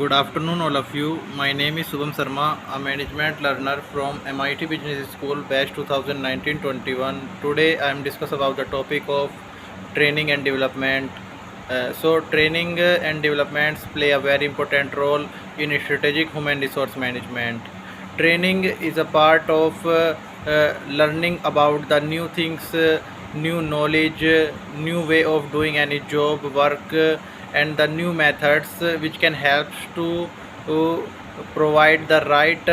Good afternoon, all of you. My name is Subham Sharma, a management learner from MIT Business School, batch 2019-21. Today, I am discuss about the topic of training and development. Training and developments play a very important role in strategic human resource management. Training is a part of learning about the new things, new knowledge, new way of doing any job, work, and the new methods which can help to uh, provide the right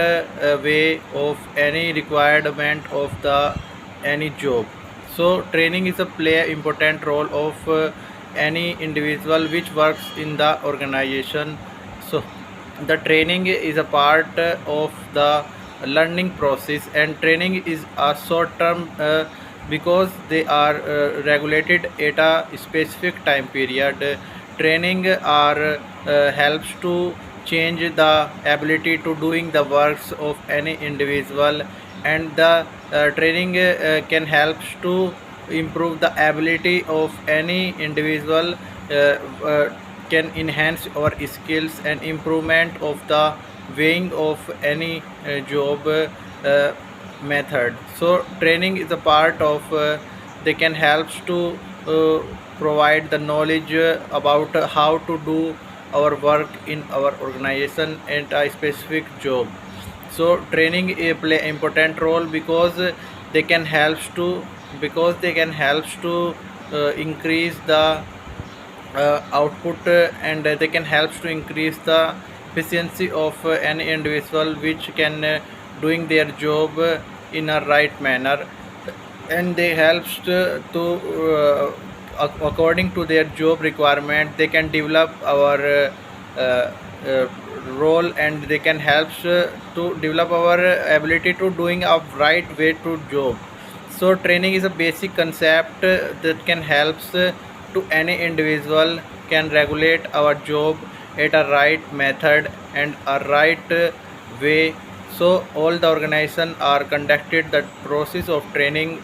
way of any requirement of the any job. So training is a play important role of any individual which works in the organization. So the training is a part of the learning process, and training is a short term because they are regulated at a specific time period. Training are helps to change the ability to doing the works of any individual, and the training can help to improve the ability of any individual, can enhance our skills and improvement of the weighing of any job method. So training is a part of they can help to provide the knowledge about how to do our work in our organization and a specific job. So training play important role because they can help to increase the output, and they can help to increase the efficiency of any individual which can doing their job in a right manner, and they helps according to their job requirement they can develop our uh, uh, role, and they can help to develop our ability to doing a right way to job. So training is a basic concept that can helps to any individual can regulate our job at a right method and a right way. So all the organization are conducted the process of training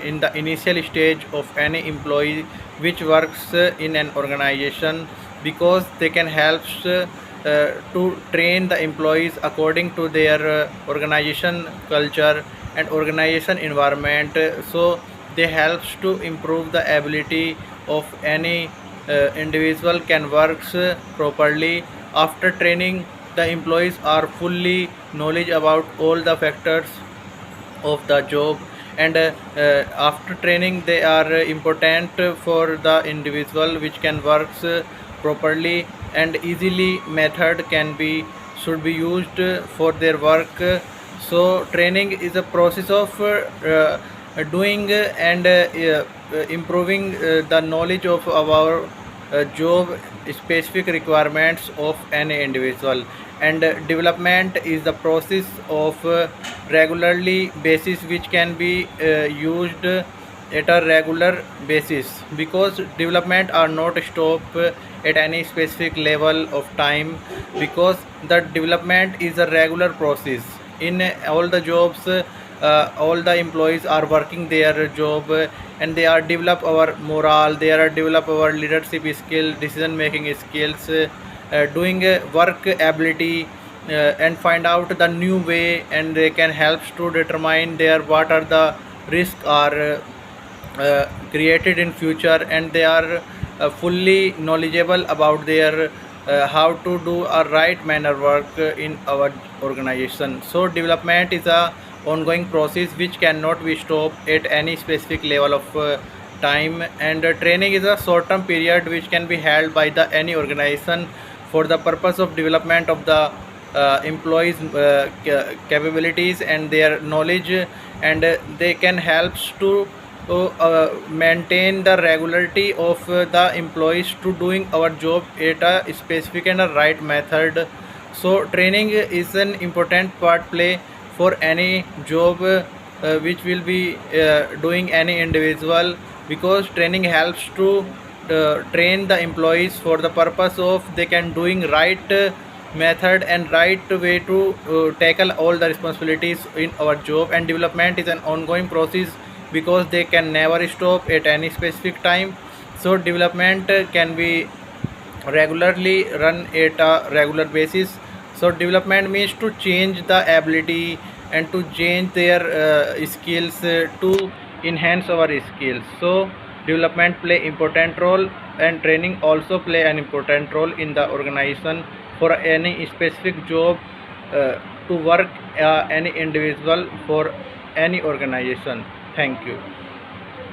in the initial stage of any employee which works in an organization, because they can help to train the employees according to their organization culture and organization environment. So they helps to improve the ability of any individual can works properly. After training, the employees are fully knowledge about all the factors of the job, and after training they are important for the individual which can works properly and easily method can be should be used for their work. So training is a process of doing and improving the knowledge of our job specific requirements of any individual, and development is the process of regularly basis which can be used at a regular basis, because development are not stop at any specific level of time, because the development is a regular process in all the jobs. All the employees are working their job, and they are develop our morale, they are develop our leadership skill, decision making skills, doing work ability, and find out the new way, and they can help to determine their what are the risks are created in future, and they are fully knowledgeable about their how to do a right manner work in our organization. So development is a ongoing process which cannot be stopped at any specific level of time, and training is a short term period which can be held by the any organization for the purpose of development of the employees capabilities and their knowledge, and they can help to maintain the regularity of the employees to doing our job at a specific and a right method. So training is an important part play for any job which will be doing any individual, because training helps to train the employees for the purpose of they can doing right method and right way to tackle all the responsibilities in our job. And development is an ongoing process because they can never stop at any specific time. So development can be regularly run at a regular basis. So development means to change the ability and to change their skills to enhance our skills. So development play important role, and training also play an important role in the organization for any specific job uh, to work any individual for any organization. Thank you.